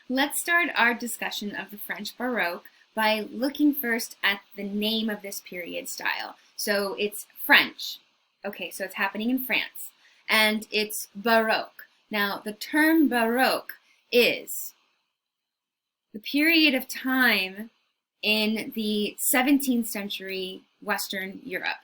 Let's start our discussion of the French Baroque by looking first at the name of this period style. So it's French. Okay, so it's happening in France. And it's Baroque. Now, the term Baroque is the period of time in the 17th century Western Europe.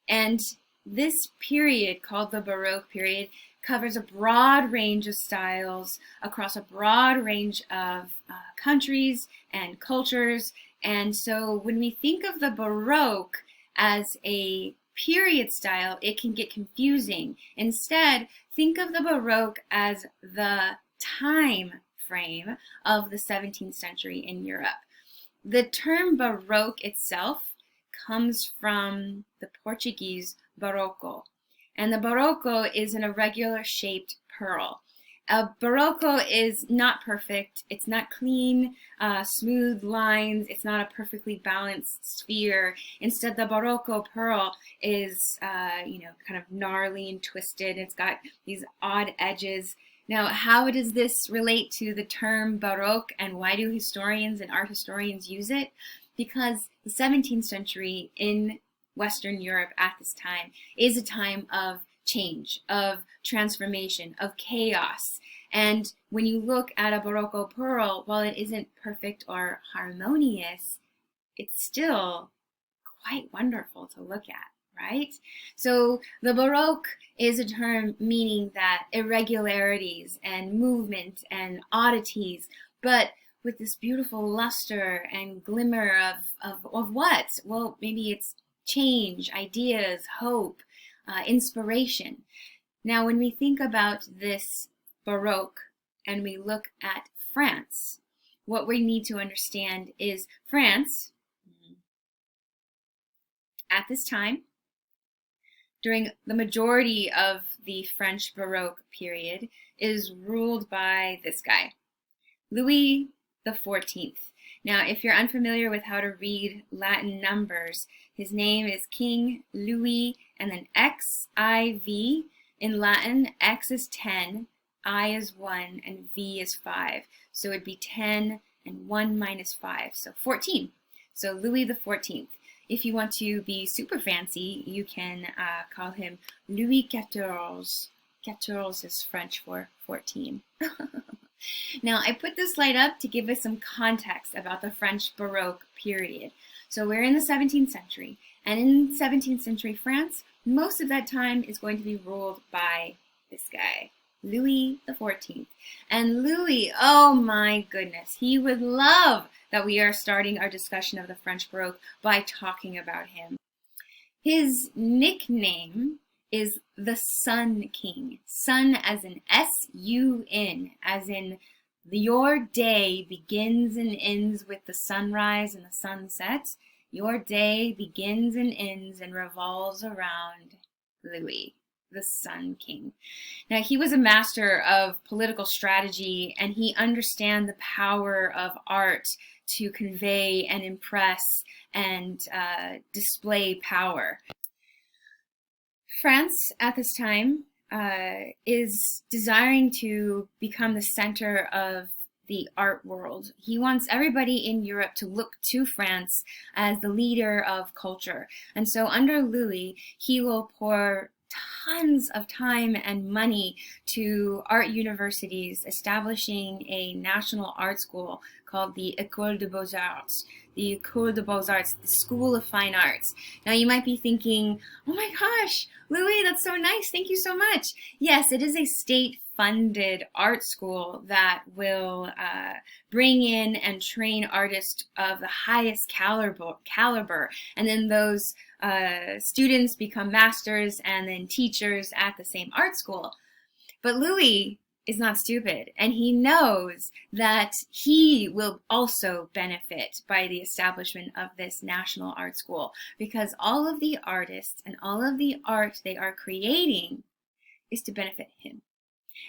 And this period, called the Baroque period, covers a broad range of styles across a broad range of countries and cultures. And so when we think of the Baroque as a period style, it can get confusing. Instead, think of the Baroque as the time frame of the 17th century in Europe. The term Baroque itself comes from the Portuguese barroco, and the barroco is an irregular shaped pearl. A barroco is not perfect. It's not clean, smooth lines. It's not a perfectly balanced sphere. Instead, the barroco pearl is, kind of gnarly and twisted. It's got these odd edges. Now, how does this relate to the term Baroque, and why do historians and art historians use it? Because the 17th century in Western Europe at this time is a time of change, of transformation, of chaos. And when you look at a Baroque pearl, while it isn't perfect or harmonious, it's still quite wonderful to look at, right? So the Baroque is a term meaning that irregularities and movement and oddities, but with this beautiful luster and glimmer of what? Well, maybe it's change, ideas, hope, inspiration. Now, when we think about this Baroque and we look at France, what we need to understand is France, at this time, during the majority of the French Baroque period, is ruled by this guy, Louis XIV. Now, if you're unfamiliar with how to read Latin numbers, his name is King Louis, and then XIV. In Latin, X is 10, I is 1, and V is 5. So it'd be 10 and 1 minus 5, so 14. So Louis XIV. If you want to be super fancy, you can call him Louis XIV. 14 is French for 14. Now, I put this slide up to give us some context about the French Baroque period. So we're in the 17th century, and in 17th century France, most of that time is going to be ruled by this guy, Louis XIV. And Louis, oh my goodness, he would love that we are starting our discussion of the French Baroque by talking about him. His nickname is the Sun King. Sun as in S-U-N, as in your day begins and ends with the sunrise and the sunset. Your day begins and ends and revolves around Louis, the Sun King. Now, he was a master of political strategy, and he understood the power of art to convey and impress and display power. France at this time is desiring to become the center of the art world. He wants everybody in Europe to look to France as the leader of culture. And so under Louis, he will pour tons of time and money to art universities, establishing a national art school called the École des Beaux-Arts. The École des Beaux-Arts, the School of Fine Arts. Now you might be thinking, oh my gosh, Louis, that's so nice, thank you so much. Yes, it is a state-funded art school that will bring in and train artists of the highest caliber, and then those students become masters and then teachers at the same art school. But Louis is not stupid, and he knows that he will also benefit by the establishment of this national art school, because all of the artists and all of the art they are creating is to benefit him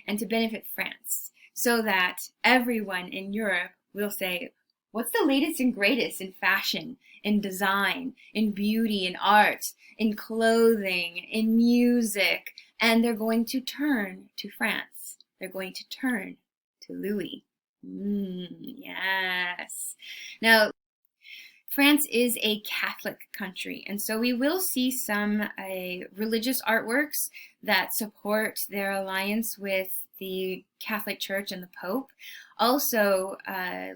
and to benefit France, so that everyone in Europe will say, what's the latest and greatest in fashion, in design, in beauty, in art, in clothing, in music? And they're going to turn to France. They're going to turn to Louis Yes. Now, France is a Catholic country, and so we will see some religious artworks that support their alliance with the Catholic Church and the Pope. Also,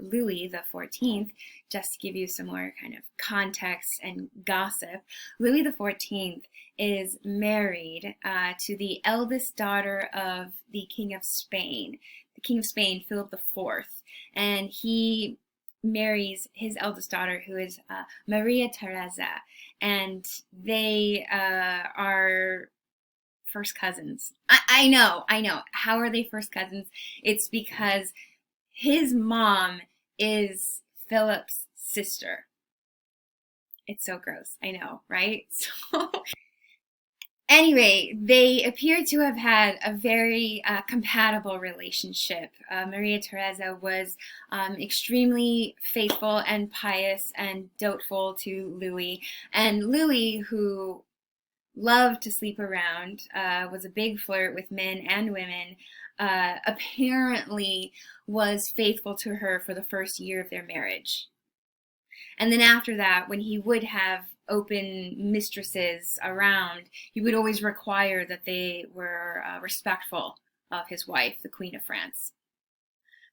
Louis the 14th, just to give you some more kind of context and gossip, Louis the 14th is married to the eldest daughter of the King of Spain, Philip the Fourth, and he marries his eldest daughter, who is Maria Theresa, and they are first cousins. I know, I know. How are they first cousins? It's because his mom is Philip's sister. It's so gross. I know, right? So anyway, they appear to have had a very compatible relationship. Maria Theresa was extremely faithful and pious and doubtful to Louis. And Louis, who loved to sleep around, was a big flirt with men and women, apparently was faithful to her for the first year of their marriage. And then after that, when he would have open mistresses around, he would always require that they were respectful of his wife, the Queen of France.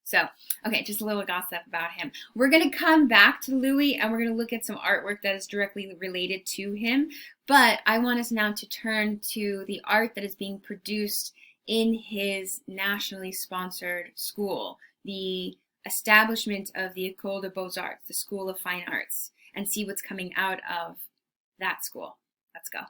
So, okay, just a little gossip about him. We're going to come back to Louis and we're going to look at some artwork that is directly related to him. But I want us now to turn to the art that is being produced in his nationally sponsored school, the establishment of the École des Beaux-Arts, the School of Fine Arts, and see what's coming out of that school. Let's go.